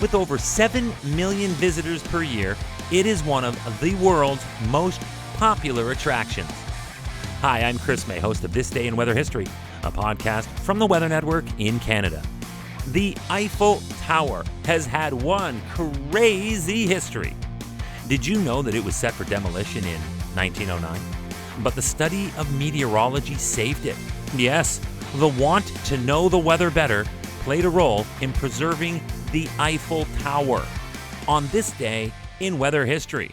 With over 7 million visitors per year, it is one of the world's most popular attractions. Hi, I'm Chris May, host of This Day in Weather History, a podcast from the Weather Network in Canada. The Eiffel Tower has had one crazy history. Did you know that it was set for demolition in 1909? But the study of meteorology saved it. Yes, the want to know the weather better played a role in preserving the Eiffel Tower on this day in weather history.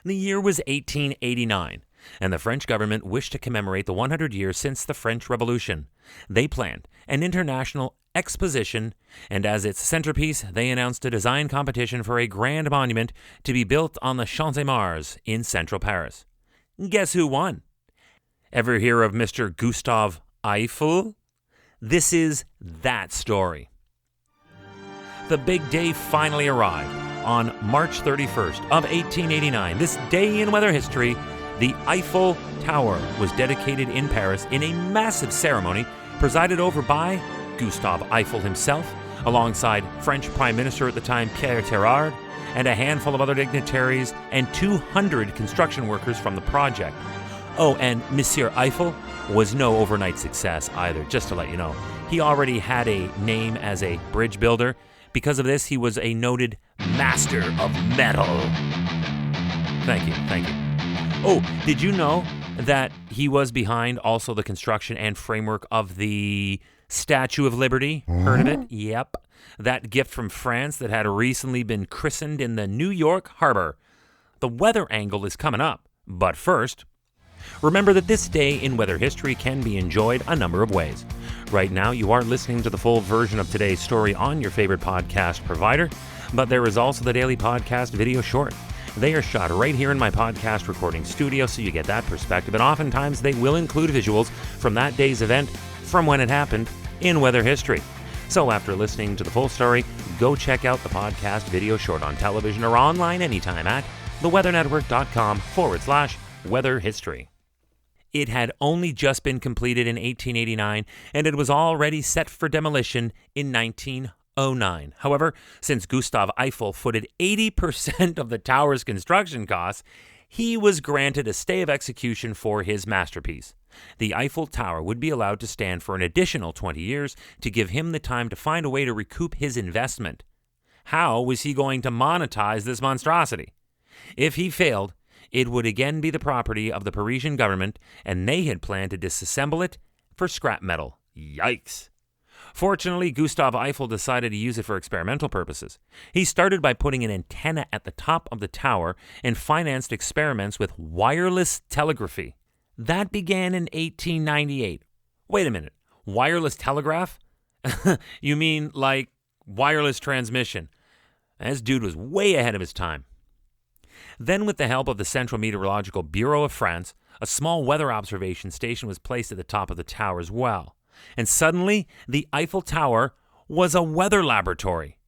The year was 1889, and the French government wished to commemorate the 100 years since the French Revolution. They planned an international exposition, and as its centerpiece, they announced a design competition for a grand monument to be built on the Champs-Élysées in central Paris. Guess who won? Ever hear of Mr. Gustave Eiffel? This is that story. The big day finally arrived. On March 31st of 1889, this day in weather history, the Eiffel Tower was dedicated in Paris in a massive ceremony presided over by Gustave Eiffel himself, alongside French Prime Minister at the time Pierre Tirard, and a handful of other dignitaries and 200 construction workers from the project. Oh, and Monsieur Eiffel was no overnight success either, just to let you know. He already had a name as a bridge builder. Because of this, he was a noted master of metal. Thank you. Oh, did you know that he was behind also the construction and framework of the Statue of Liberty? Heard of it? Yep. That gift from France that had recently been christened in the New York harbor. The weather angle is coming up. But first, remember that this day in weather history can be enjoyed a number of ways. Right now, you are listening to the full version of today's story on your favorite podcast provider, but there is also the daily podcast video short. They are shot right here in my podcast recording studio, so you get that perspective, and oftentimes they will include visuals from that day's event from when it happened in weather history. So after listening to the full story, go check out the podcast video short on television or online anytime at theweathernetwork.com/weather history. It had only just been completed in 1889, and it was already set for demolition in 1909. However, since Gustave Eiffel footed 80% of the tower's construction costs, he was granted a stay of execution for his masterpiece. The Eiffel Tower would be allowed to stand for an additional 20 years to give him the time to find a way to recoup his investment. How was he going to monetize this monstrosity? If he failed, it would again be the property of the Parisian government, and they had planned to disassemble it for scrap metal. Yikes! Fortunately, Gustave Eiffel decided to use it for experimental purposes. He started by putting an antenna at the top of the tower and financed experiments with wireless telegraphy. That began in 1898. Wait a minute, wireless telegraph? You mean like wireless transmission? This dude was way ahead of his time. Then, with the help of the Central Meteorological Bureau of France, a small weather observation station was placed at the top of the tower as well. And suddenly, the Eiffel Tower was a weather laboratory.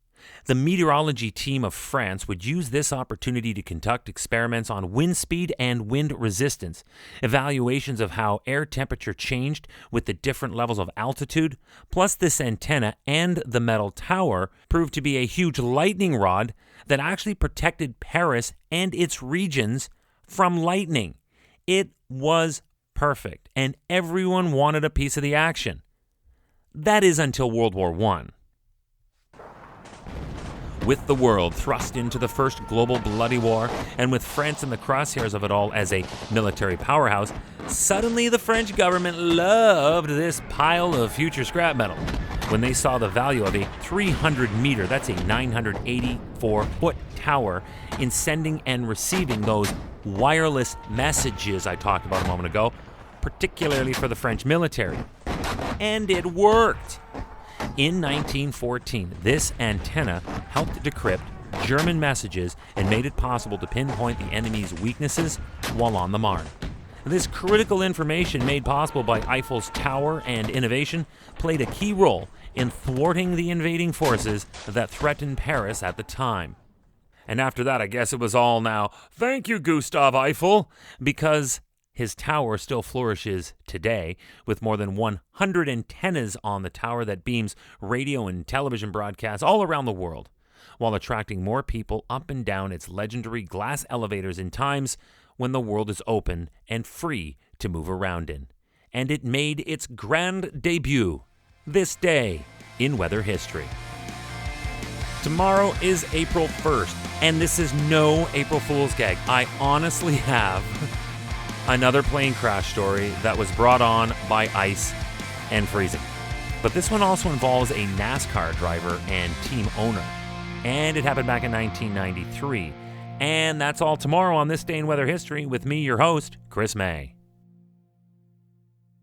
The meteorology team of France would use this opportunity to conduct experiments on wind speed and wind resistance, evaluations of how air temperature changed with the different levels of altitude, plus this antenna and the metal tower proved to be a huge lightning rod that actually protected Paris and its regions from lightning. It was perfect, and everyone wanted a piece of the action. That is until World War I. With the world thrust into the first global bloody war, and with France in the crosshairs of it all as a military powerhouse, suddenly the French government loved this pile of future scrap metal. When they saw the value of a 300-meter, that's a 984-foot tower, in sending and receiving those wireless messages I talked about a moment ago, particularly for the French military. And it worked! In 1914, this antenna helped decrypt German messages and made it possible to pinpoint the enemy's weaknesses while on the Marne. This critical information, made possible by Eiffel's tower and innovation, played a key role in thwarting the invading forces that threatened Paris at the time. And after that, I guess it was all now, thank you, Gustave Eiffel, because His tower still flourishes today, with more than 100 antennas on the tower that beams radio and television broadcasts all around the world, while attracting more people up and down its legendary glass elevators in times when the world is open and free to move around in. And it made its grand debut this day in weather history. Tomorrow is April 1st, and this is no April Fool's gag. I honestly have another plane crash story that was brought on by ice and freezing. But this one also involves a NASCAR driver and team owner. And it happened back in 1993. And that's all tomorrow on This Day in Weather History with me, your host, Chris May.